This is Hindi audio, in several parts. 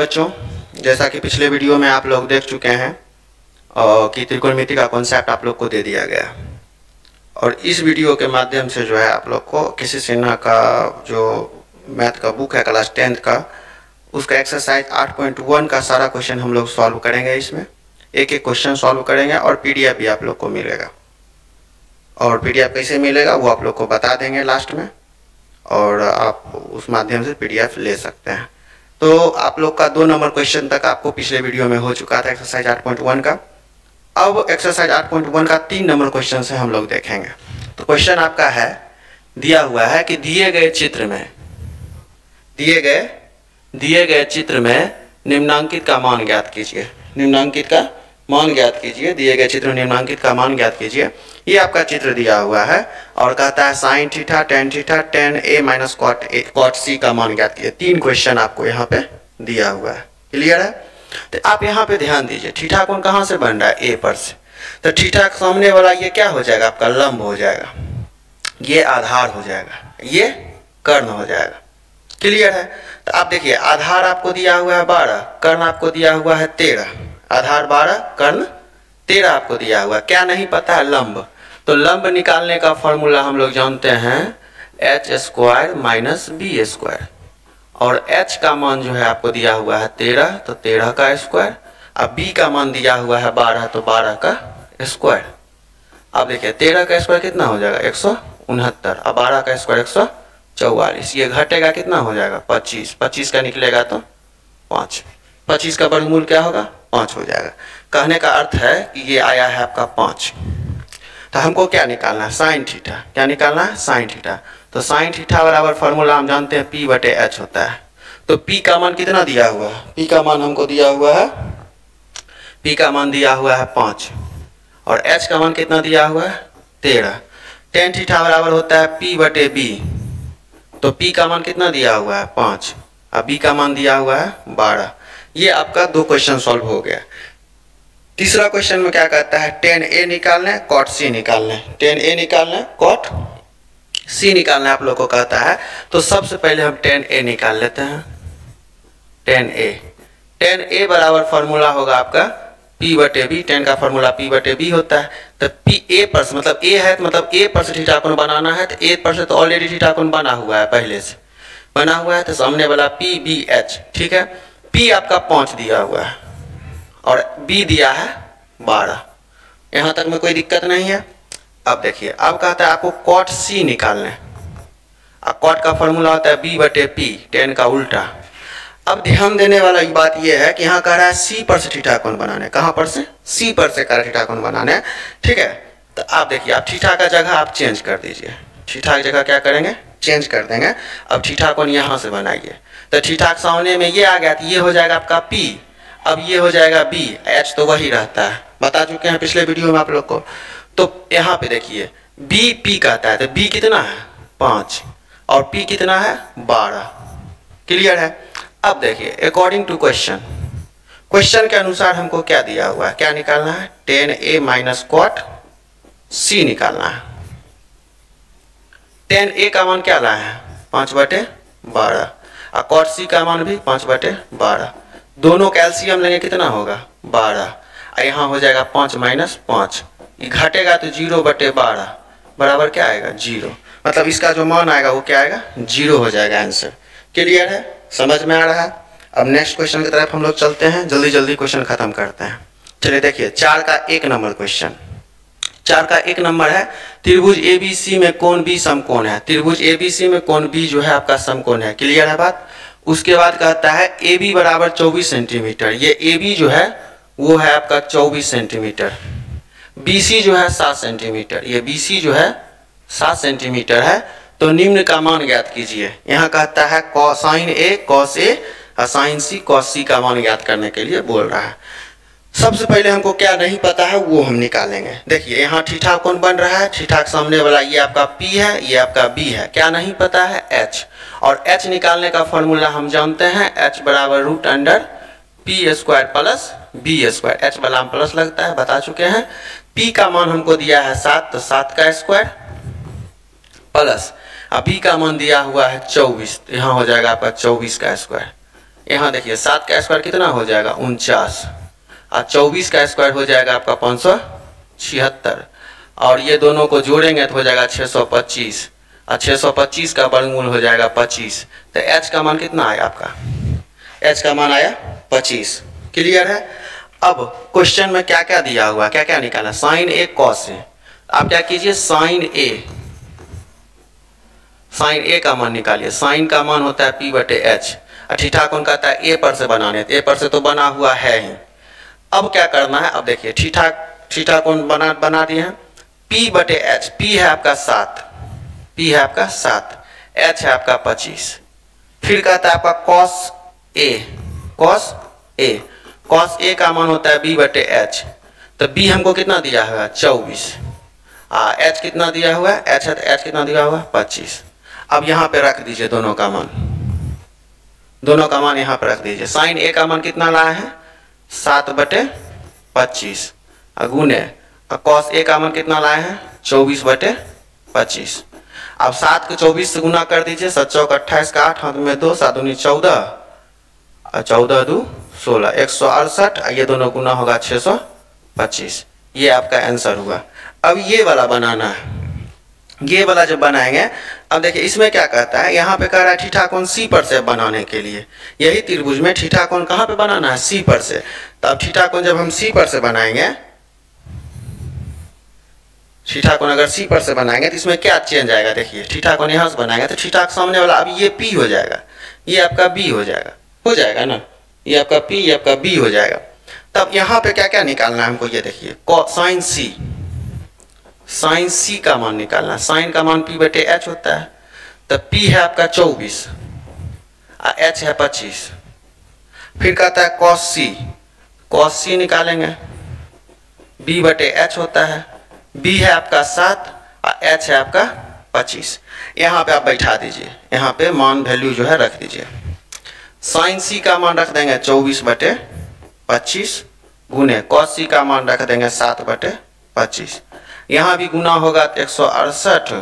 बच्चों, जैसा कि पिछले वीडियो में आप लोग देख चुके हैं कि त्रिकोणमिति का कॉन्सेप्ट आप लोग को दे दिया गया और इस वीडियो के माध्यम से जो है आप लोग को किसी सिन्हा का जो मैथ का बुक है क्लास 10th का, उसका एक्सरसाइज 8.1 का सारा क्वेश्चन हम लोग सॉल्व करेंगे। इसमें एक एक क्वेश्चन सॉल्व करेंगे और पीडीएफ भी आप लोग को मिलेगा। और पीडीएफ कैसे मिलेगा वो आप लोग को बता देंगे लास्ट में, और आप उस माध्यम से पीडीएफ ले सकते हैं। तो आप लोग का 2 नंबर क्वेश्चन तक आपको पिछले वीडियो में हो चुका था एक्सरसाइज 8.1 का। अब एक्सरसाइज 8.1 का 3 नंबर क्वेश्चन से हम लोग देखेंगे। तो क्वेश्चन आपका है, दिया हुआ है कि दिए गए चित्र में निम्नांकित का मान ज्ञात कीजिए। निम्नांकित का मान ज्ञात कीजिए, दिए गए चित्र में निम्नांकित का मान ज्ञात कीजिए। ये आपका चित्र दिया हुआ है और कहता है sine theta, tan theta, tan A minus cot C का मान ज्ञात कीजिए। 3 क्वेश्चन आपको यहाँ पे दिया हुआ है। क्लियर है? तो आप यहाँ पे ध्यान दीजिए, थीटा कोण कहाँ से बन रहा है? ए पर से। तो थीटा के सामने वाला ये क्या हो जाएगा? आपका लंब हो जाएगा, ये आधार हो जाएगा, ये कर्ण हो जाएगा। क्लियर है? तो आप देखिए, आधार आपको दिया हुआ है 12, कर्ण आपको दिया हुआ है 13। आधार 12, कर्ण 13 आपको दिया हुआ है। क्या नहीं पता है? लंब। तो लंब निकालने का फॉर्मूला हम लोग जानते हैं h square minus B square, और h का मान जो है आपको दिया हुआ है 13, तो 13 का स्क्वायर। अब b का मान दिया हुआ है 12, तो 12 का स्क्वायर। अब देखिए 13 का स्क्वायर कितना हो जाएगा? 169। अब 12 का स्क्वायर 144। ये घटेगा कितना हो जाएगा? 25। 25 का निकलेगा तो 5। 25 का वर्गमूल क्या होगा? 5 हो जाएगा। कहने का अर्थ है कि ये आया है आपका 5। तो हमको क्या निकालना है? Sine theta. क्या निकालना है? Sine theta. तो साइन थीटा बराबर फॉर्मूला हम जानते हैं P बटे H होता है। तो P का मान कितना दिया हुआ है? P का मान हमको दिया हुआ है, P का मान दिया हुआ है 5, और H का मान कितना दिया हुआ है? 13। टेन थीटा बराबर होता है P बटे B। तो P का मान कितना दिया हुआ है? 5, और B का मान दिया हुआ है 12। ये आपका 2 क्वेश्चन सॉल्व हो गया। तीसरा क्वेश्चन में क्या कहता है? टेन ए निकालना है, कॉट सी निकालना है। टेन ए निकालना है, कॉट सी निकालना है आप लोग को कहता है। तो सबसे पहले हम टेन ए निकाल लेते हैं। टेन ए बराबर फॉर्मूला होगा आपका P बटे B। टेन का फॉर्मूला P बटे B होता है। तो P ए पर से, मतलब ए है, मतलब ए पर से थीटा कोण बनाना है। तो ए पर से तो ऑलरेडी थीटा कोण बना हुआ है, पहले से बना हुआ है। तो सामने वाला P B H, ठीक है। P आपका 5 दिया हुआ है और B दिया है 12। यहाँ तक में कोई दिक्कत नहीं है। अब देखिए, अब कहता है आपको कॉट सी निकालना है। अब कॉट का फॉर्मूला होता है B बटे P, टेन का उल्टा। अब ध्यान देने वाला बात यह है कि यहाँ कह रहा है C पर से थीटा कोण बनाने। कहाँ पर से? C पर से कह रहा है थीटा कोण बनाने, ठीक है। तो आप देखिए, आप थीटा का जगह आप चेंज कर दीजिए। थीटा की जगह क्या करेंगे? चेंज कर देंगे। अब थीटा कोण यहाँ से बनाइए। तो थीटा के सामने में ये आ गया, तो ये हो जाएगा आपका P। अब ये हो जाएगा B, H तो वही रहता है, बता चुके हैं पिछले वीडियो में आप लोग को। तो यहाँ पे देखिए, B P कहता है, तो B कितना है? 5, और P कितना है? 12। क्लियर है? अब देखिए, अकॉर्डिंग टू क्वेश्चन के अनुसार हमको क्या दिया हुआ है? क्या निकालना है? टेन ए माइनस कॉट सी निकालना है। टेन ए का मान क्या लाए हैं? 5 बटे 12, और कॉट सी का मान भी 5 बटे 12। दोनों का एलसीएम लेंगे, कितना होगा? 12। यहाँ हो जाएगा 5 माइनस 5, ये घटेगा तो 0 बटे 12 बराबर क्या आएगा? 0। मतलब इसका जो मान आएगा वो क्या आएगा? 0 हो जाएगा आंसर। क्लियर है? समझ में आ रहा है? अब नेक्स्ट क्वेश्चन की तरफ हम लोग चलते हैं, जल्दी जल्दी क्वेश्चन खत्म करते हैं। चलिए देखिए, 4 का 1 नंबर क्वेश्चन। 4 का 1 नंबर है, त्रिभुज ABC में कोण B समकोण है। त्रिभुज ABC में कोण B जो है आपका समकोण है। क्लियर है बात? उसके बाद कहता है AB बराबर 24 सेंटीमीटर। ये AB जो है वो है आपका 24 सेंटीमीटर। BC जो है 7 सेंटीमीटर। ये BC जो है 7 सेंटीमीटर है। तो निम्न का मान ज्ञात कीजिए। यहाँ कहता है साइन A कॉस A और साइन C कॉस C का मान ज्ञात करने के लिए बोल रहा है। सबसे पहले हमको क्या नहीं पता है वो हम निकालेंगे। देखिए, यहाँ थीटा कोण बन रहा है, थीटा के सामने वाला ये आपका P है, ये आपका B है। क्या नहीं पता है? H। और H निकालने का फॉर्मूला हम जानते हैं, H बराबर root under P square plus B square. H वाला प्लस लगता है, बता चुके हैं। P का मान हमको दिया है 7, तो 7 का स्क्वायर प्लस B का मान दिया हुआ है 24, तो यहाँ हो जाएगा आपका 24 का स्क्वायर। यहाँ देखिए 7 का स्क्वायर कितना हो जाएगा 49, और 24 का स्क्वायर हो जाएगा आपका 576, और ये दोनों को जोड़ेंगे तो हो जाएगा 625, और 625 का वर्गमूल हो जाएगा 25। तो h का मान कितना आया आपका, h का मान आया 25। क्लियर है। अब क्वेश्चन में क्या क्या दिया हुआ, क्या क्या निकालना, साइन ए कॉस ए। आप क्या कीजिए, साइन ए का मान निकालिए। साइन का मान होता है p/h, और थीटा कौन कहता है a पर से बनाने, a पर से तो बना हुआ है ही। अब क्या करना है, अब देखिए थीटा कौन बना दिए हैं, p/h, p है आपका 7, p है आपका 7, h है आपका 25। फिर कहता है आपका cos a का मान होता है b/h, तो b हमको कितना दिया हुआ है 24, h कितना दिया हुआ है, h कितना दिया हुआ है 25। अब यहाँ पे रख दीजिए दोनों का मान यहाँ पे रख दीजिए। साइन a का मान कितना लाया है 7/25, गुने कॉस a का मान कितना लाए हैं 24/25। अब 7 को 24 से गुना कर दीजिए, 7 चौक 28 का 8, हाथ में 2, 7 दूनी 14, और 14 2 16, 168, ये दोनों गुना होगा 625। ये आपका आंसर हुआ। अब ये वाला बनाना है, ये वाला जब बनाएंगे, अब देखिए इसमें क्या कहता है, यहाँ पे कह रहा है थीटा कोण सी पर से बनाने के लिए। यही त्रिभुज में थीटा कोण कहाँ पे बनाना है, सी पर से। तो अब थीटा कोण जब हम सी पर से बनाएंगे, थीटा कोण अगर सी पर से बनाएंगे तो इसमें क्या चेंज आएगा, देखिए थीटा कोण यहाँ से बनाएंगे तो थीटा के सामने वाला अब ये पी हो जाएगा, ये आपका बी हो जाएगा ना, ये आपका पी, ये आपका बी हो जाएगा। तब यहाँ पे क्या क्या निकालना है हमको, ये देखिए साइन सी का मान निकालना। साइन का मान p/h होता है, तो p है आपका 24 और h है 25। फिर कहता है cos c निकालेंगे, b/h होता है, b है आपका 7 और h है आपका 25। यहाँ पे आप बैठा दीजिए, यहाँ पे मान वैल्यू जो है रख दीजिए। साइन सी का मान रख देंगे 24/25, गुने cos c का मान रख देंगे 7/25। यहाँ भी गुना होगा तो 168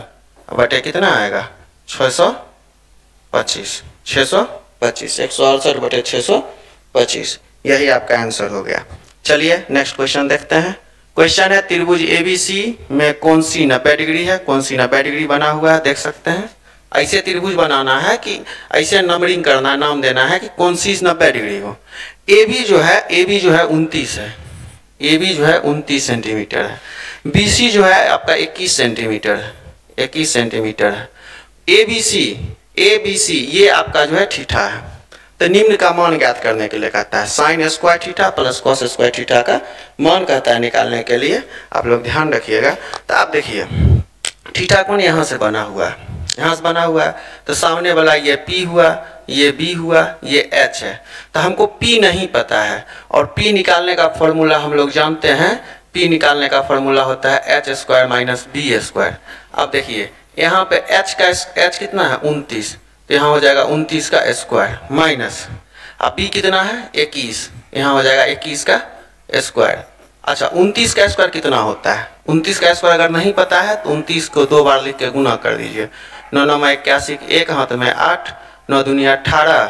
बटे कितना आएगा 625, 168/625। यही आपका आंसर हो गया। चलिए नेक्स्ट क्वेश्चन देखते हैं। क्वेश्चन है त्रिभुज ABC में कौन सी 90 डिग्री है, कौन सी 90 डिग्री बना हुआ है, देख सकते हैं। ऐसे त्रिभुज बनाना है कि ऐसे नंबरिंग करना, नाम देना है कि कौन सी 90 डिग्री हो। AB जो है 29 है, AB जो है 29 सेंटीमीटर है। BC जो है आपका 21 सेंटीमीटर है, 21 सेंटीमीटर है। ABC ये आपका जो है थीटा है। तो निम्न का मान ज्ञात करने के लिए कहता है, sine square theta plus cos square theta का मान कहता है निकालने के लिए। आप लोग ध्यान रखिएगा। तो आप देखिए थीटा कोण यहाँ से बना हुआ है, यहाँ से बना हुआ है, तो सामने वाला ये P हुआ, ये B हुआ, ये H है। तो हमको P नहीं पता है, और P निकालने का फॉर्मूला हम लोग जानते हैं। P निकालने का फॉर्मूला होता है h² माइनस b²। अब देखिए यहाँ पे h कितना है 29, तो यहाँ हो जाएगा 29 का स्क्वायर माइनस, अब b कितना है 21, यहाँ हो जाएगा 21 का स्क्वायर। अच्छा 29 का स्क्वायर कितना होता है, 29 का स्क्वायर अगर नहीं पता है तो 29 को 2 बार लिख के गुना कर दीजिए। 9 9 81, एक हाथ में 8, 9 दूनी 18,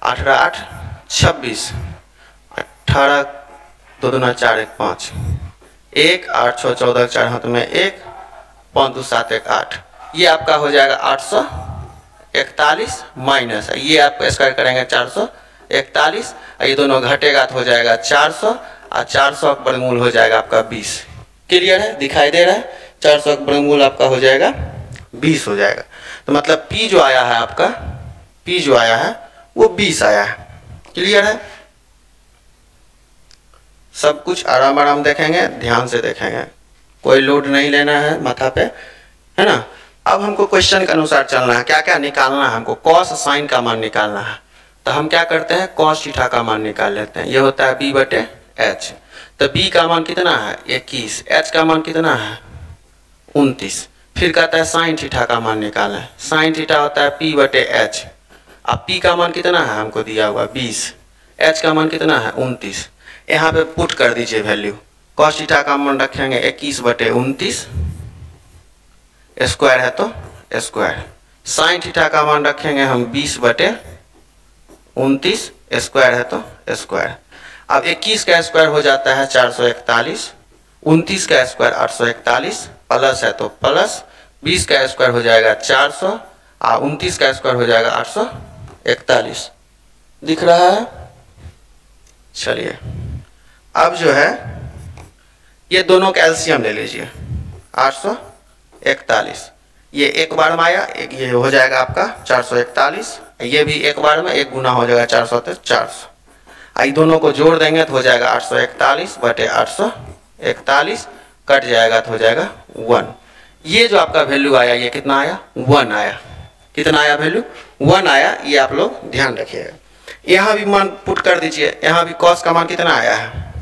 8 8 26, 18 2 दूना 4 1 5, 1 8 6 14, 4 हाथ में 1, 5 2 7 1 8। ये आपका हो जाएगा 841 माइनस, ये आप स्क्वायर करेंगे 441, ये दोनों घटेगा तो हो जाएगा 400, और 400 का वर्गमूल हो जाएगा आपका 20। क्लियर है, दिखाई दे रहा है। 400 का वर्गमूल आपका हो जाएगा 20 हो जाएगा। तो मतलब P जो आया है आपका, P जो आया है वो 20 आया है। क्लियर है। सब कुछ आराम आराम देखेंगे, ध्यान से देखेंगे, कोई लोड नहीं लेना है माथा पे, है ना। अब हमको क्वेश्चन के अनुसार चलना है, क्या क्या निकालना है हमको। कॉस साइन का मान निकालना है, तो हम क्या करते हैं कॉस थीटा का मान निकाल लेते हैं। ये होता है b/h। तो b का मान कितना है 21, h का मान कितना है 29। फिर कहता है साइन थीटा का मान निकालना है। साइन थीटा होता है p/h। अब p का मान कितना है हमको दिया हुआ 20, h का मान कितना है 29। यहाँ पे पुट कर दीजिए वैल्यू। कॉस थीटा का मान रखेंगे 21/29, स्क्वायर है तो स्क्वायर। साइन थीटा का मान रखेंगे हम 20/29, स्क्वायर है तो स्क्वायर। अब 21 का स्क्वायर हो जाता है 441, 29 का स्क्वायर 841, प्लस है तो प्लस, 20 का स्क्वायर हो जाएगा 400 और 29 का स्क्वायर हो जाएगा 841। दिख रहा है? चलिए अब जो है ये दोनों का एलसीएम ले लीजिए, 841, ये एक बार में आया, एक ये हो जाएगा आपका 441, ये भी एक बार में एक गुना हो जाएगा 400 तो 400, आई दोनों को जोड़ देंगे तो हो जाएगा 841 बटे 841, कट जाएगा तो हो जाएगा 1। ये जो आपका वैल्यू आया ये कितना आया? 1 आया। कितना आया वैल्यू? 1 आया। ये आप लोग ध्यान रखिएगा। यहाँ भी मान पुट कर दीजिए, यहाँ भी कॉस का मान कितना आया है?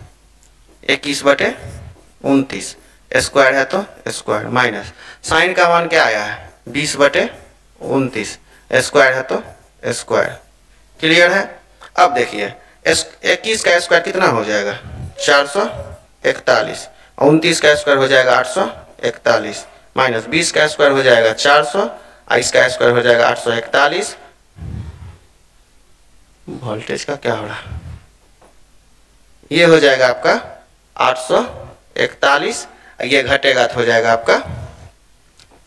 21 बटे 29, स्क्वायर है तो स्क्वायर, माइनस साइन का मान क्या आया है? 20 बटे 29, स्क्वायर है तो स्क्वायर। क्लियर है? अब देखिए 21 का स्क्वायर कितना हो जाएगा? 441, 29 का स्क्वायर हो जाएगा 841, माइनस 20 का स्क्वायर हो जाएगा 400, इसका स्क्वायर हो जाएगा 841। वोल्टेज का क्या हो रहा है? ये हो जाएगा आपका 841, ये घटेगा तो हो जाएगा आपका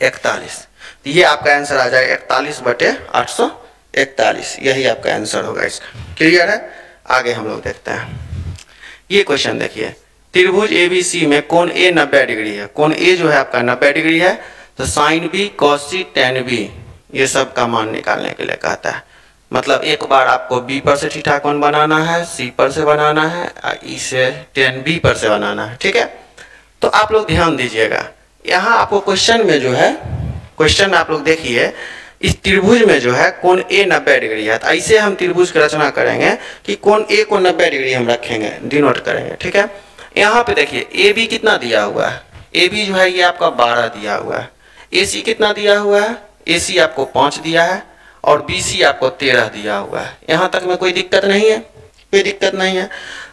41। तो ये आपका आंसर आ जाएगा 41 बटे 841, यही आपका आंसर होगा इसका। क्लियर है? आगे हम लोग देखते हैं। ये क्वेश्चन देखिए, त्रिभुज एबीसी में कोण ए 90 डिग्री है। कोण ए जो है आपका 90 डिग्री है, तो साइन बी, कॉस सी, टेन बी, ये सब का मान निकालने के लिए कहता है। मतलब एक बार आपको बी पर से थीटा कोण बनाना है, सी पर से बनाना है, ई से टेन बी पर से बनाना है। ठीक है? तो आप लोग ध्यान दीजिएगा, यहाँ आपको क्वेश्चन में जो है, क्वेश्चन आप लोग देखिए, इस त्रिभुज में जो है कोण ए 90 डिग्री है। तो ऐसे हम त्रिभुज की रचना करेंगे कि कोण ए को 90 डिग्री हम रखेंगे, डिनोट करेंगे। ठीक है? यहाँ पे देखिए ए बी कितना दिया हुआ है? ए बी जो है ये आपका 12 दिया हुआ है। ए सी कितना दिया हुआ है? ए सी आपको 5 दिया है और बी सी आपको 13 दिया हुआ है। यहाँ तक में कोई दिक्कत नहीं है? कोई दिक्कत नहीं है।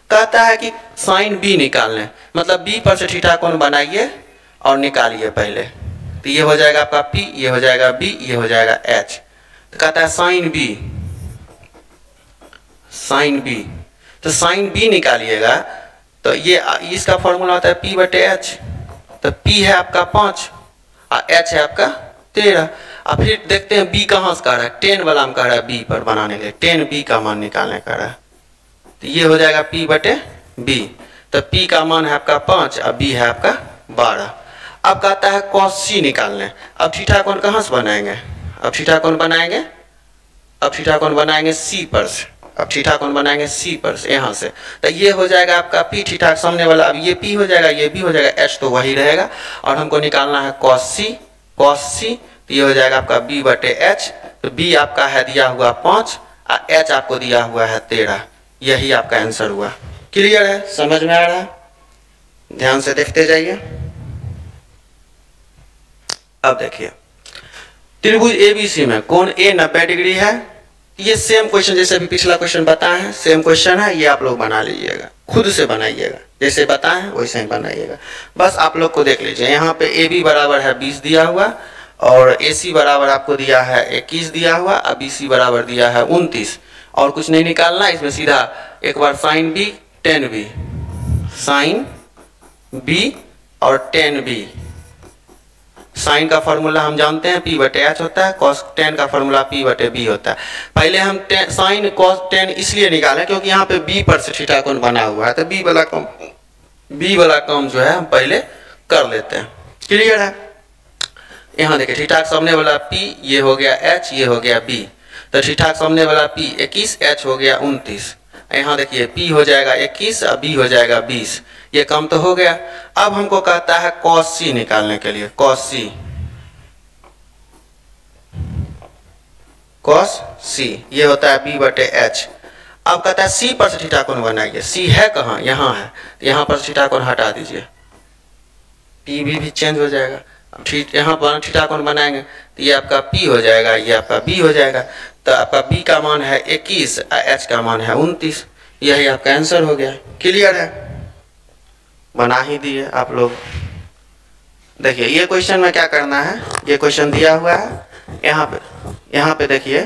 कहता है कि साइन बी निकालने, मतलब बी पर से थीटा कोण बनाइए और निकालिए पहले। तो ये हो जाएगा आपका P, ये हो जाएगा B, ये हो जाएगा H। तो कहता है साइन B, साइन B, तो साइन B निकालिएगा तो ये इसका फॉर्मूला होता है P बटे H। तो P है आपका 5 और H है आपका 13। अब फिर देखते हैं B कहाँ से कह रहा है? 10 वाला में कह रहा है B पर बनाने के लिए, 10B का मान निकालने का रहा है। तो ये हो जाएगा P बटे B। तो P का मान है आपका 5 और B है आपका 12। अब कहता है cos C निकालने। अब थीटा कोण कहाँ से बनाएंगे? अब थीटा कोण बनाएंगे, अब थीटा कोण बनाएंगे C पर से। अब थीटा कोण बनाएंगे C पर से, यहाँ से। तो ये हो जाएगा आपका P, थीटा सामने वाला, अब ये P हो जाएगा, ये B हो जाएगा, H तो वही रहेगा। और हमको निकालना है cos C, cos C, तो ये हो जाएगा आपका B बटे H। तो B आपका है दिया हुआ 5 और H आपको दिया हुआ है 13। यही आपका आंसर हुआ। क्लियर है? समझ में आ रहा है? ध्यान से देखते जाइए। अब देखिए त्रिभुज एबीसी में कोण ए 90 डिग्री है। ये सेम क्वेश्चन जैसे अभी पिछला क्वेश्चन बताए हैं, सेम क्वेश्चन है। ये आप लोग बना लीजिएगा, खुद से बनाइएगा, जैसे बताए हैं वैसे ही बनाइएगा। बस आप लोग को देख लीजिए, यहाँ पे ए बी बराबर है 20 दिया हुआ और ए सी बराबर आपको दिया है 21 दिया हुआ और बी सी बराबर दिया है 29। और कुछ नहीं निकालना, इसमें सीधा एक बार sine B, tan B, sine B और टेन बी। साइन का फॉर्मूला हम जानते हैं P बटे H होता है, कॉस टेन का फॉर्मूला P बटे B होता है। पहले हम साइन कॉस टेन इसलिए निकालें क्योंकि यहाँ पे B पर से थीटा कोण बना हुआ है, तो B वाला काम जो है हम पहले कर लेते हैं। क्लियर है? यहाँ देखिए थीटा के सामने वाला P, ये हो गया H, ये हो गया B। तो थीटा के सामने वाला P 21, H हो गया 29। यहाँ देखिए P हो जाएगा 21 और B हो जाएगा 20। ये कम तो हो गया। अब हमको कहता है cos C निकालने के लिए, cos C ये होता है B बटे H। अब कहता है C पर से थीटा कोण बनाइए। C है कहाँ? यहाँ है, तो यहाँ पर थीटा कोण हटा दीजिए, P भी चेंज हो जाएगा। अब यहाँ पर थीटा कोण बनाएंगे तो ये आपका P हो जाएगा, ये आपका B हो जाएगा। तो आपका B का मान है 21 और H का मान है 29। यही आपका आंसर हो गया। क्लियर है? बना ही दिए आप लोग। देखिए ये क्वेश्चन में क्या करना है, ये क्वेश्चन दिया हुआ है यहाँ पे देखिए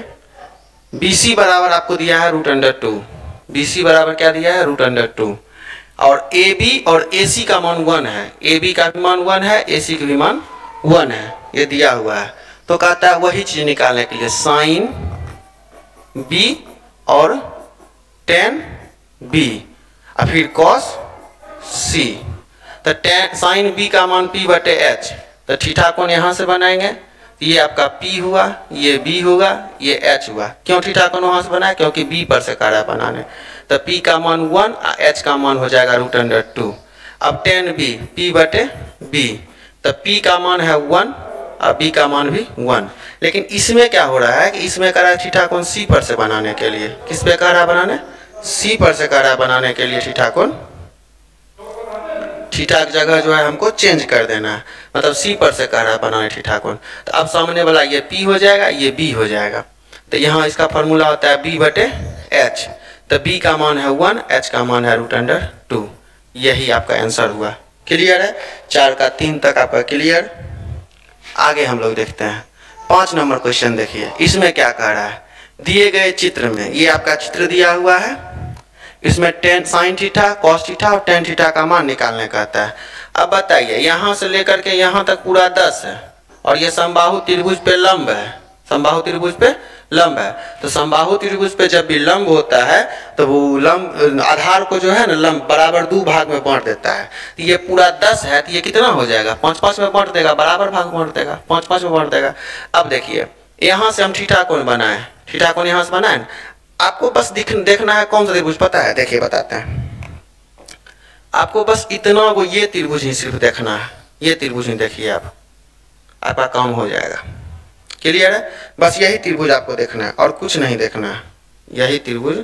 BC बराबर आपको दिया है √2। BC बराबर क्या दिया है √2। और AB और AC का मान 1 है। AB का भी मान 1 है, AC का भी मान 1 है, ये दिया हुआ है। तो कहता है वही चीज निकालने के लिए sin B और tan B और फिर cos C। तो sin B का मान P/H। तो थीटा कोण यहाँ से बनाएंगे, ये आपका P हुआ, ये B होगा, ये H हुआ। क्यों थीटा कोण वहां से बनाए? क्योंकि B पर से कार्य बनाने। तो P का मान 1 और H का मान हो जाएगा √2। अब tan B P/B, तो P का मान है 1 और B का मान भी 1। लेकिन इसमें क्या हो रहा है कि इसमें कह रहा है थीटा कोण C पर से बनाने के लिए। किस पे कह रहा है बनाने? C पर से कह रहा है बनाने के लिए थीटा कोण। थीटा की जगह जो है हमको चेंज कर देना है, मतलब C पर से कह रहा है बनाने थीटा कोण। तो अब सामने वाला ये P हो जाएगा, ये B हो जाएगा। तो यहाँ इसका फॉर्मूला होता है B/H। तो B का मान है 1, H का मान है √2। यही आपका आंसर हुआ। क्लियर है? 4 का 3 तक आपका क्लियर। आगे हम लोग देखते हैं 5 नंबर क्वेश्चन। देखिए इसमें क्या कह रहा है, दिए गए चित्र में, ये आपका चित्र दिया हुआ है, इसमें sin थीटा, cos थीटा और tan थीटा का मान निकालने कहता है। अब बताइए यहाँ से लेकर के यहाँ तक पूरा 10 है और ये समबाहु त्रिभुज पे लंब है। समबाहु त्रिभुज पे लंब है। तो समबाहु त्रिभुज पे जब भी लंब होता है तो वो लंब आधार को जो है ना लंब बराबर 2 भाग में बांट देता है। तो ये पूरा 10 है, तो ये कितना हो जाएगा? 5-5 में बांट देगा, बराबर भाग बांट देगा, 5-5 में बांट देगा। अब देखिए यहाँ से हम थीटा कोण बनाए, थीटा कोण यहाँ से बनाए ना। आपको बस देखना है कौन सा त्रिभुज पता है? देखिए बताते हैं आपको। बस इतना वो ये त्रिभुज ही सिर्फ देखना है, ये त्रिभुज ही देखिए आप, आपका काम हो जाएगा। क्लियर है? बस यही त्रिभुज आपको देखना है और कुछ नहीं देखना है। यही त्रिभुज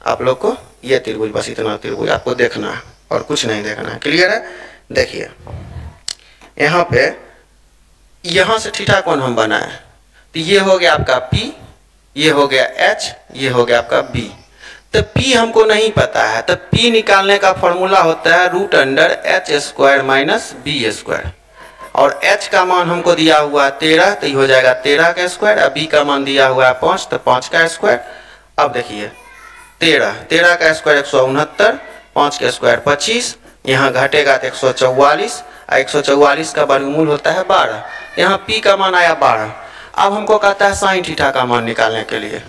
आप लोग को, ये त्रिभुज, बस इतना त्रिभुज आपको देखना है और कुछ नहीं देखना है। क्लियर है? देखिए यहाँ पे, यहाँ से थीटा कोण हम बनाए, तो ये हो गया आपका P, ये हो गया H, ये हो गया आपका B। तो P हमको नहीं पता है, तो P निकालने का फॉर्मूला होता है √H² - B²। और H का मान हमको दिया हुआ है 13, तो ये हो जाएगा 13 का स्क्वायर। और B का मान दिया हुआ है 5, तो 5 का स्क्वायर। अब देखिए 13 का स्क्वायर 169, 5 का स्क्वायर 25, यहाँ घटेगा तो 144, और 144 का वर्गमूल होता है 12। यहाँ P का मान आया 12। अब हमको कहता है sin थीटा का मान निकालने के लिए।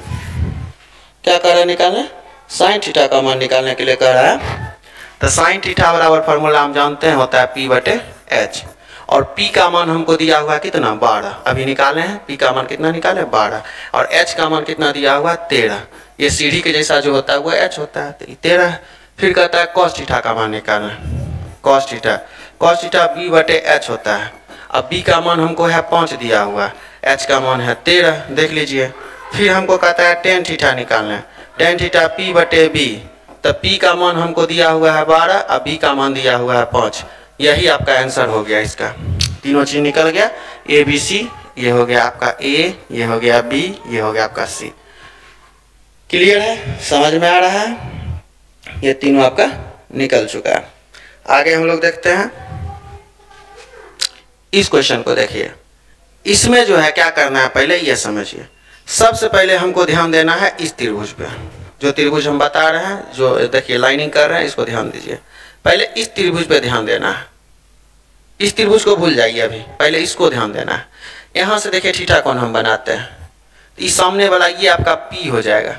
क्या कर रहा है निकालने? sin थीटा का मान निकालने के लिए कह रहा है। तो sin थीटा बराबर फॉर्मूला हम जानते हैं होता है P/H। और P का मान हमको दिया हुआ है कितना? 12। अभी निकाले हैं, P का मान कितना निकाले? 12। और H का मान कितना दिया हुआ? 13। ये सीढ़ी के जैसा जो होता है वो H होता है, तो 13। फिर कहता है cos थीटा का मान निकालना। cos थीटा B/H होता है। अब B का मान हमको है 5 दिया हुआ, H का मान है 13, देख लीजिए। फिर हमको कहता है tan थीटा निकालना। tan थीटा P/B, तो P का मान हमको दिया हुआ है 12 और B का मान दिया हुआ है 5। यही आपका आंसर हो गया। इसका तीनों चीज निकल गया। ABC, ये हो गया आपका A, ये हो गया B, ये हो गया आपका C। क्लियर है? समझ में आ रहा है? ये तीनों आपका निकल चुका है। आगे हम लोग देखते हैं इस क्वेश्चन को। देखिए इसमें जो है क्या करना है पहले ये समझिए। सबसे पहले हमको ध्यान देना है इस त्रिभुज पे, जो त्रिभुज हम बता रहे हैं, जो देखिए लाइनिंग कर रहे हैं, इसको ध्यान दीजिए। पहले इस त्रिभुज पे ध्यान देना है। इस त्रिभुज को भूल जाइए, अभी पहले इसको ध्यान देना है। यहाँ से देखिए थीटा कोण हम बनाते हैं, इस सामने वाला ये आपका P हो जाएगा,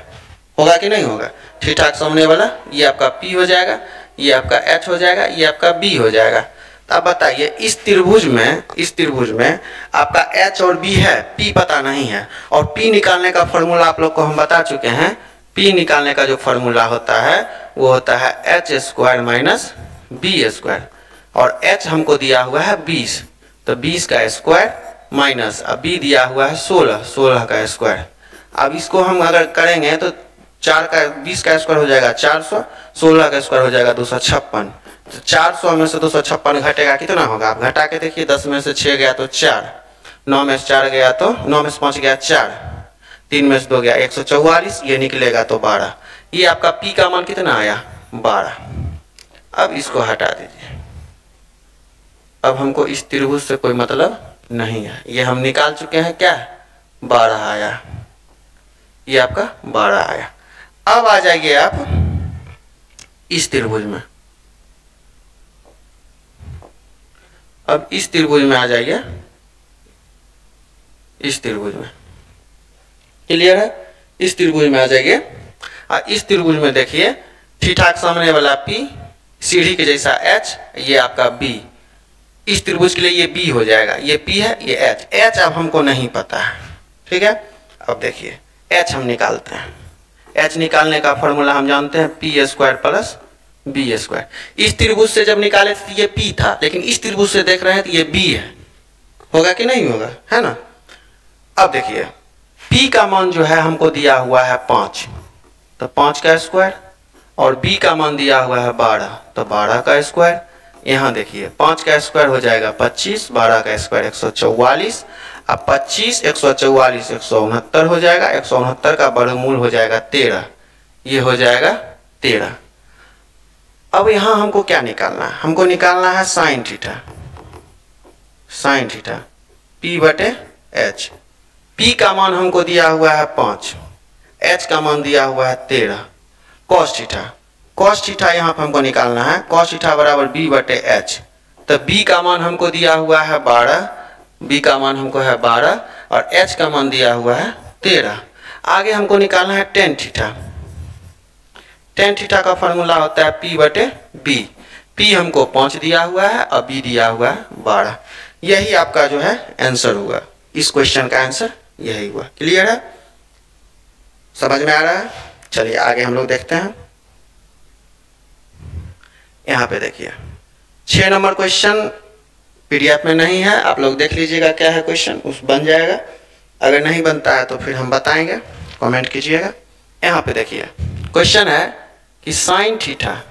होगा कि नहीं होगा? थीटा के सामने वाला ये आपका P हो जाएगा, ये आपका H हो जाएगा, ये आपका B हो जाएगा। तो अब बताइए इस त्रिभुज में आपका H और B है, P पता नहीं है। और P निकालने का फॉर्मूला आप लोग को हम बता चुके हैं। P निकालने का जो फॉर्मूला होता है वो होता है H² - B²। और H हमको दिया हुआ है 20, तो 20 का स्क्वायर माइनस, अब B दिया हुआ है 16 का स्क्वायर। अब इसको हम अगर करेंगे तो 20 का स्क्वायर हो जाएगा 400, 16 का स्क्वायर हो जाएगा 256। तो 400 में से 256 घटेगा कितना होगा? आप घटा के देखिए, 10 में से 6 गया तो 4, 9 में से 4 गया तो 9 में से 5 गया 4, 3 में से 2 गया 144, ये निकलेगा तो 12। ये आपका P का मान कितना आया? 12। अब इसको हटा दीजिए। अब हमको इस त्रिभुज से कोई मतलब नहीं है, ये हम निकाल चुके हैं। क्या 12 आया, ये आपका 12 आया। अब आ जाइए आप इस त्रिभुज में, अब इस त्रिभुज में आ जाइए, इस त्रिभुज में, क्लियर है? इस त्रिभुज में आ जाइए और इस त्रिभुज में देखिए थीटा के सामने वाला P, सीढ़ी के जैसा H, ये आपका B। इस त्रिभुज के लिए ये B हो जाएगा, ये P है, ये H। H अब हमको नहीं पता है, ठीक है? अब देखिए H हम निकालते हैं। H निकालने का फॉर्मूला हम जानते हैं, P square plus B square. इस त्रिभुज से जब निकाले थे ये P था, लेकिन इस त्रिभुज से देख रहे हैं तो ये B है। होगा कि नहीं होगा, है ना? अब देखिए P का मान जो है हमको दिया हुआ है 5, तो 5 का स्क्वायर, और B का मान दिया हुआ है 12, तो 12 का स्क्वायर। यहाँ देखिए 5 का स्क्वायर हो जाएगा 25, 12 का स्क्वायर 144, अब 25 144 169 हो जाएगा, 169 का वर्गमूल हो जाएगा 13, ये हो जाएगा 13। अब यहाँ हमको क्या निकालना है? हमको निकालना है sine theta, sine theta P बटे H। P का मान हमको दिया हुआ है 5, H का मान दिया हुआ है 13। कॉस थीटा, कॉस थीटा यहाँ पर हमको निकालना है, कॉस थीटा बराबर B बटे H। तो B का मान हमको दिया हुआ है 12, B का मान हमको है 12 और H का मान दिया हुआ है 13। आगे हमको निकालना है टेन थीटा। टेन थीटा का फॉर्मूला होता है P बटे B। P हमको 5 दिया हुआ है और B दिया हुआ है 12। यही आपका जो है आंसर हुआ, इस क्वेश्चन का आंसर यही हुआ। क्लियर है? समझ में आ रहा है? चलिए आगे हम लोग देखते हैं। यहाँ पे देखिए 6 नंबर क्वेश्चन PDF में नहीं है, आप लोग देख लीजिएगा क्या है क्वेश्चन, उस बन जाएगा। अगर नहीं बनता है तो फिर हम बताएंगे, कमेंट कीजिएगा। यहाँ पे देखिए क्वेश्चन है कि साइन थीटा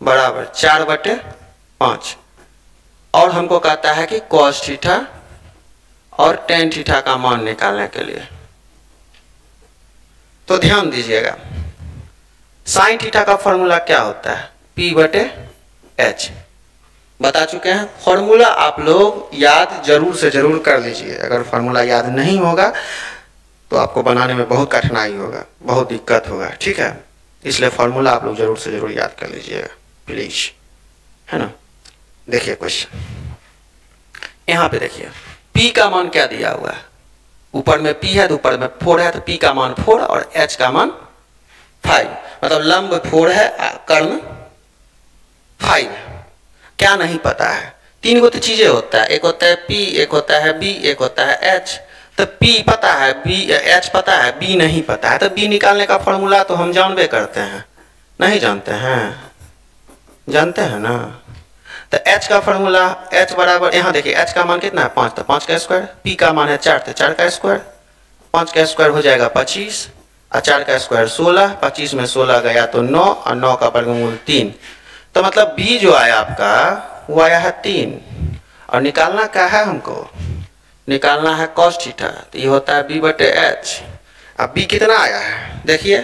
बराबर 4/5 और हमको कहता है कि कॉस थीटा और टेन थीटा का मान निकालने के लिए। तो ध्यान दीजिएगा, साइन थीटा का फॉर्मूला क्या होता है? P बटे H बता चुके हैं। फॉर्मूला आप लोग याद जरूर से जरूर कर लीजिए। अगर फॉर्मूला याद नहीं होगा तो आपको बनाने में बहुत कठिनाई होगा, बहुत दिक्कत होगा, ठीक है? इसलिए फॉर्मूला आप लोग जरूर से जरूर याद कर लीजिएगा प्लीज, है ना? देखिए क्वेश्चन, यहाँ पे देखिए P का मान क्या दिया हुआ है? ऊपर में P है तो ऊपर में 4 है, तो P का मान 4 और H का मान 5, मतलब लंब 4 है, कर्ण 5 है। क्या नहीं पता है? 3 गो तो चीजें होता है, एक होता है P, एक होता है B, एक होता है H। तो P पता है, H पता है, B नहीं पता है। तो B निकालने का फॉर्मूला तो हम जानबे करते हैं, नहीं जानते हैं? जानते हैं ना? तो H का फॉर्मूला, H बराबर, यहाँ देखिए H का मान कितना है 5, तो 5 का स्क्वायर। P का मान है 4, तो 4 का स्क्वायर। 5 का स्क्वायर हो जाएगा 25 और 4 का स्क्वायर 16, 25 में 16 गया तो 9 और 9 का वर्गमूल 3। तो मतलब B जो आया आपका वो आया है 3। और निकालना क्या है हमको? निकालना है कॉस थीटा, तो ये होता है B बटे H। अब B कितना आया है? देखिए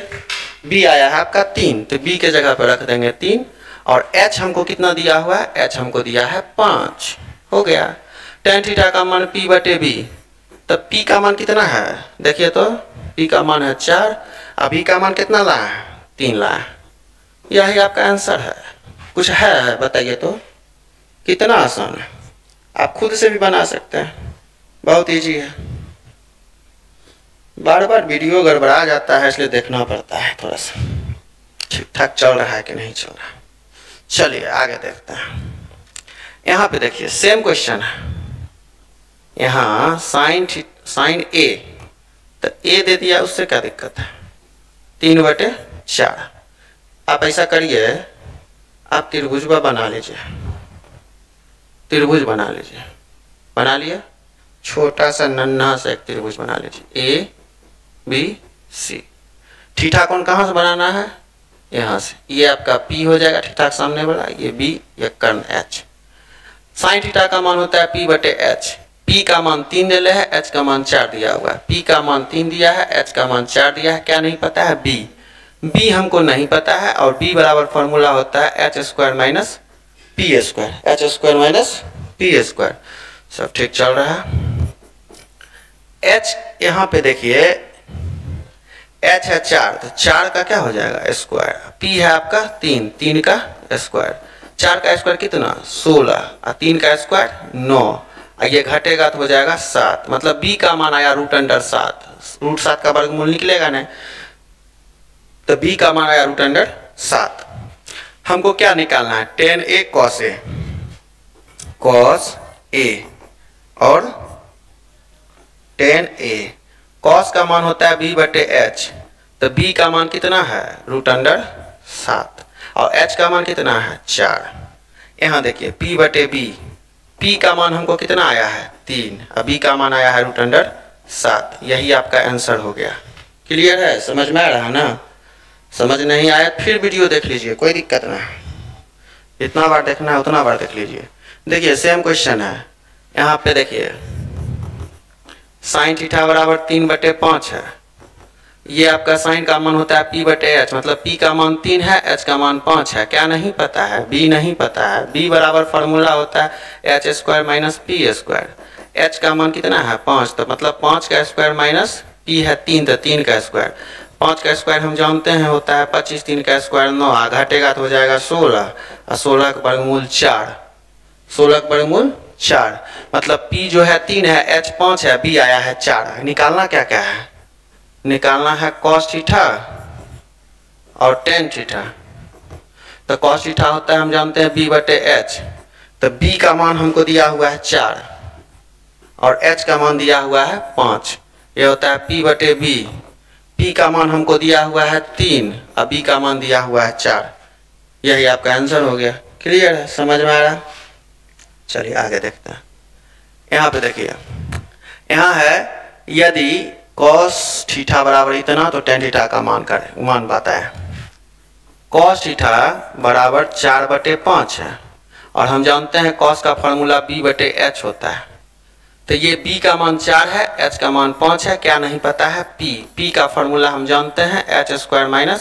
B आया है आपका 3, तो B के जगह पर रख देंगे 3 और H हमको कितना दिया हुआ है? H हमको दिया है 5। हो गया। टेन थीटा का मान P बटे B, तब P का मान कितना है? देखिए तो P का मान है 4, अब B का मान कितना ला है? 3 ला है। यही आपका आंसर है। कुछ है बताइए तो? कितना आसान है, आप खुद से भी बना सकते हैं, बहुत इजी है। बार बार वीडियो गड़बड़ा जाता है इसलिए देखना पड़ता है, थोड़ा सा ठीक ठाक चल रहा है कि नहीं चल रहा है। चलिए आगे देखते हैं। यहाँ पे देखिए सेम क्वेश्चन है, यहाँ साइन A, तो A दे दिया, उससे क्या दिक्कत है? 3/4। आप ऐसा करिए, आप त्रिभुज बना लीजिए, त्रिभुज बना लीजिए, बना लिया, छोटा सा नन्हा सा एक त्रिभुज बना लीजिए, ABC। थीटा कौन कहाँ से बनाना है? यहाँ से। ये आपका P हो जाएगा थीटा के सामने वाला, ये B, ये कर्ण H। साइन थीटा का मान होता है P बटे H। P का मान 3 दे रहे हैं, H का मान 4 दिया हुआ है। P का मान 3 दिया है, H का मान 4 दिया है। क्या नहीं पता है? B। B हमको नहीं पता है और B बराबर फॉर्मूला होता है H square minus P square, H square minus P square. सब ठीक चल रहा है। H यहाँ पे देखिए h है 4, तो 4 का क्या हो जाएगा स्क्वायर, p है आपका 3, 3 का स्क्वायर, 4 का स्क्वायर कितना 16 और 3 का स्क्वायर 9, ये घटेगा तो हो जाएगा 7, मतलब b का मान आया √7, √7 का वर्गमूल निकलेगा ना, तो b का मान आया √7। हमको क्या निकालना है, tan a cos a और tan a, cos का मान होता है b/h, तो b का मान कितना है √7 और h का मान कितना है 4। यहाँ देखिए p/b, p का मान हमको कितना आया है 3 और b का मान आया है √7, यही आपका आंसर हो गया। क्लियर है, समझ में आ रहा है ना? समझ नहीं आया फिर वीडियो देख लीजिए, कोई दिक्कत नहीं, जितना बार देखना है उतना बार देख लीजिए। देखिए सेम क्वेश्चन है, यहाँ पे देखिए sin थीटा बराबर 3/5 है, ये आपका sin का मान होता है p/h, मतलब p का मान 3 है, h का मान 5 है, क्या नहीं पता है b नहीं पता है, b बराबर फार्मूला होता है h² - p², h का मान कितना है 5, तो मतलब 5 का स्क्वायर माइनस p है 3, तो 3 का स्क्वायर, 5 का स्क्वायर हम जानते हैं होता है 25, 3 का स्क्वायर 9, घटेगा तो हो जाएगा 16 और 16 का वर्गमूल 4, 16 का वर्गमूल 4, मतलब p जो है 3 है, h 5 है, b आया है 4। निकालना क्या क्या है, निकालना है cos थीटा और tan थीटा, तो cos थीटा होता है हम जानते हैं b/h, तो b का मान हमको दिया हुआ है 4 और h का मान दिया हुआ है 5, ये होता है p/b, p का मान हमको दिया हुआ है 3 और b का मान दिया हुआ है 4, यही आपका आंसर हो गया। क्लियर है, समझ में आ रहा? चलिए आगे देखते हैं। यहाँ पे देखिए, यहाँ है यदि cos थीटा बराबर इतना तो tan थीटा का मान बताएं। cos थीटा बराबर 4/5 है और हम जानते हैं cos का फार्मूला b/h होता है, तो ये b का मान 4 है, h का मान 5 है, क्या नहीं पता है p का फार्मूला हम जानते हैं h²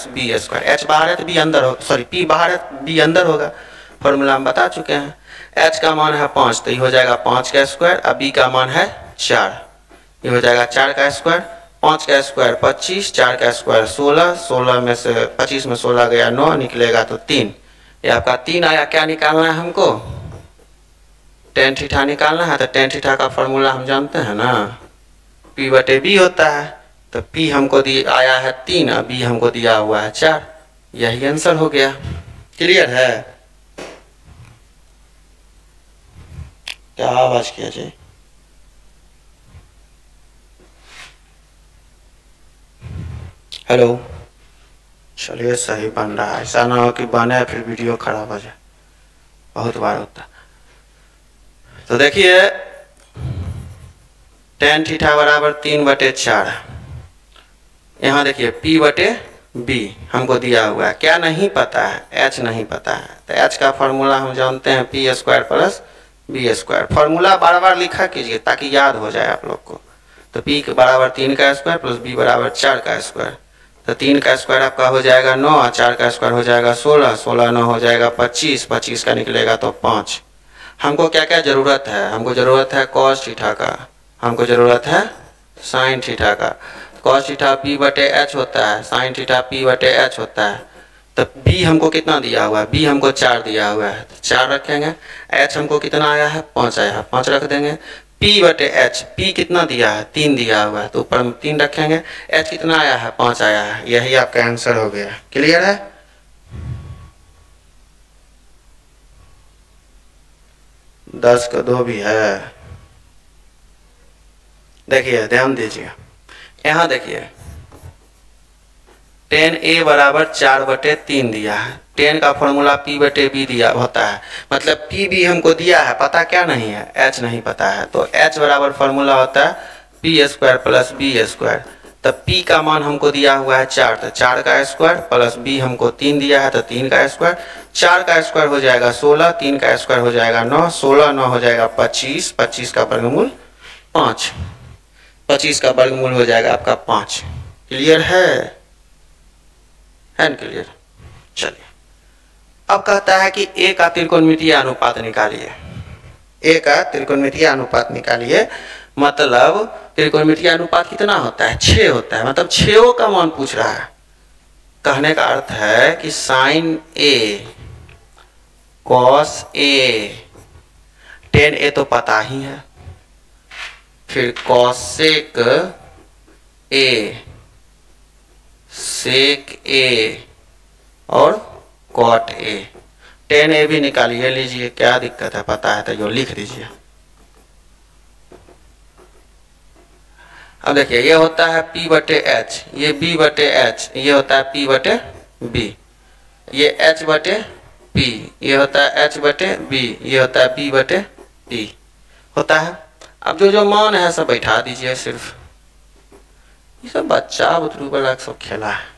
- b², h बाहर है तो b अंदर हो, सॉरी p बाहर है तो b अंदर होगा, फार्मूला हम बता चुके हैं। h का मान है 5, तो ये हो जाएगा 5 का स्क्वायर, अब b का मान है 4, ये हो जाएगा 4 का स्क्वायर, 5 का स्क्वायर 25, 4 का स्क्वायर 16, 16 में से 25 में 16 गया 9, निकलेगा तो 3, ये आपका 3 आया। क्या निकालना है हमको, tan थीटा निकालना है, तो tan थीटा का फार्मूला हम जानते हैं ना p/b होता है, तो p हमको आया है 3 और b हमको दिया हुआ है 4, यही आंसर हो गया। क्लियर है? क्या आवाज किया जी? हेलो, चलिए सही बन रहा है, ऐसा ना हो कि बने फिर वीडियो खराब हो जाए, बहुत बार होता। तो देखिए tan थीटा बराबर 3/4, यहाँ देखिए p/b हमको दिया हुआ है, क्या नहीं पता है h नहीं पता है, तो h का फार्मूला हम जानते हैं p² + b², फार्मूला बार बार लिखा कीजिए ताकि याद हो जाए आप लोग को। तो p बराबर 3 का स्क्वायर प्लस b बराबर 4 का स्क्वायर, तो 3 का स्क्वायर आपका हो जाएगा 9 और 4 का स्क्वायर हो जाएगा 16, 16 9 हो जाएगा 25, 25 का निकलेगा तो 5। हमको क्या क्या जरूरत है, हमको जरूरत है cos थीटा का, हमको जरूरत है sin थीटा का, cos थीटा p/h होता है, sin थीटा p/h होता है, तो b हमको कितना दिया हुआ है, b हमको 4 दिया हुआ है, तो 4 रखेंगे, h हमको कितना आया है 5 आया है, 5 रख देंगे, p/h p कितना दिया है 3 दिया हुआ है, तो ऊपर में 3 रखेंगे, h कितना आया है 5 आया है, यही आपका आंसर हो गया। क्लियर है? 10 का 2 भी है। देखिए ध्यान दीजिए, यहाँ देखिए tan a बराबर 4/3 दिया है, tan का फॉर्मूला p/b दिया होता है, मतलब p हमको दिया है, पता क्या नहीं है h नहीं पता है, तो h बराबर फॉर्मूला होता है p² + b², तब p का मान हमको दिया हुआ है 4, तो 4 का स्क्वायर प्लस b हमको 3 दिया है, तो 3 का स्क्वायर, 4 का स्क्वायर हो जाएगा 16, 3 का स्क्वायर हो जाएगा 9, 16 9 हो जाएगा 25, 25 का वर्गमूल 5, 25 का वर्गमूल हो जाएगा आपका 5। क्लियर है न? क्लियर। चलिए अब कहता है कि a का त्रिकोणमितीय अनुपात निकालिए, a का त्रिकोणमितीय अनुपात निकालिए। मतलब त्रिकोणमितीय अनुपात कितना होता है, 6 होता है, मतलब 6 का मान पूछ रहा है। कहने का अर्थ है कि sign A cos A, ten ए तो पता ही है, फिर कॉसेक ए, सेक ए और कॉट ए। टेन ए भी निकालिए लीजिए, क्या दिक्कत है, पता है तो जो लिख दीजिए। अब देखिए ये होता है P बटे एच, ये B बटे एच, ये होता है P बटे B, ये H बटे P, ये होता है H बटे B, ये होता है B बटे P होता है। अब जो मान है सब बैठा दीजिए सिर्फ, ये सब बच्चा बुतरू वाला सब खेला है।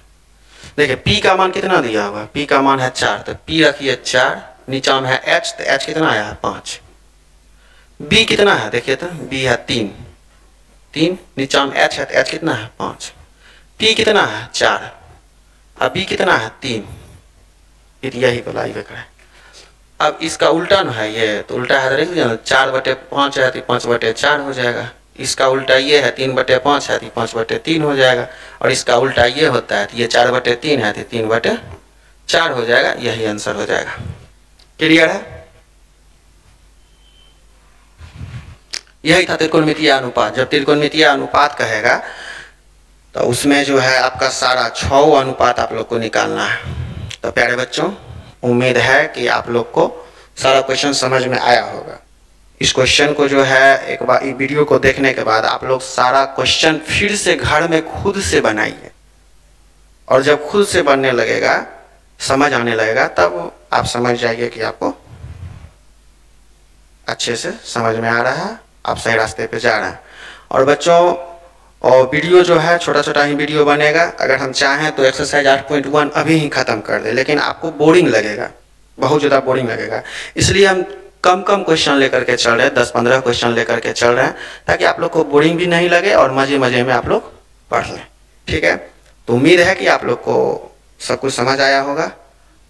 देखिए P का मान कितना दिया हुआ है, P का मान है 4, तो P रखिए 4, नीचा में है H, तो H कितना आया है 5। B कितना है देखिए तो B है 3, नीचा में H है तो H कितना है 5। P कितना है 4, अब B कितना है 3, फिर यही वाला ही है। अब इसका उल्टा न है ये, तो उल्टा है देख लीजिए 4 बटे 5 है तो 5 बटे 4 हो जाएगा। इसका उल्टा ये है 3 बटे 5 है तो 5 बटे 3 हो जाएगा, और इसका उल्टा ये होता है तो ये 4 बटे 3 है तो 3 बटे 4 हो जाएगा, यही आंसर हो जाएगा। क्लियर है? यही था त्रिकोणमितीय अनुपात। जब त्रिकोणमितीय अनुपात कहेगा तो उसमें जो है आपका सारा 6 अनुपात आप लोग को निकालना है। तो प्यारे बच्चों, उम्मीद है कि आप लोग को सारा क्वेश्चन समझ में आया होगा। इस क्वेश्चन को जो है एक बार वीडियो को देखने के बाद आप लोग सारा क्वेश्चन फिर से घर में खुद से बनाइए, और जब खुद से बनने लगेगा, समझ आने लगेगा, तब आप समझ जाइए कि आपको अच्छे से समझ में आ रहा है, आप सही रास्ते पे जा रहे हैं। और बच्चों, और वीडियो जो है छोटा छोटा ही वीडियो बनेगा। अगर हम चाहें तो एक्सरसाइज 8.1 अभी ही ख़त्म कर दें, लेकिन आपको बोरिंग लगेगा, बहुत ज़्यादा बोरिंग लगेगा। इसलिए हम कम क्वेश्चन लेकर के चल रहे हैं, 10-15 क्वेश्चन लेकर के चल रहे हैं, ताकि आप लोग को बोरिंग भी नहीं लगे और मज़े मज़े में आप लोग पढ़ लें। ठीक है, तो उम्मीद है कि आप लोग को सब कुछ समझ आया होगा।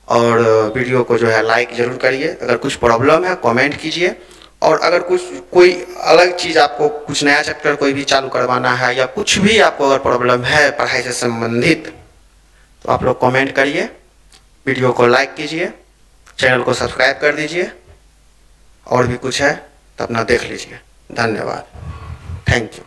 और वीडियो को जो है लाइक ज़रूर करिए। अगर कुछ प्रॉब्लम है कमेंट कीजिए, और अगर कोई अलग चीज़ आपको कुछ नया चैप्टर कोई भी चालू करवाना है, या कुछ भी आपको अगर प्रॉब्लम है पढ़ाई से संबंधित, तो आप लोग कमेंट करिए, वीडियो को लाइक कीजिए, चैनल को सब्सक्राइब कर दीजिए। और भी कुछ है तो अपना देख लीजिए। धन्यवाद, थैंक यू।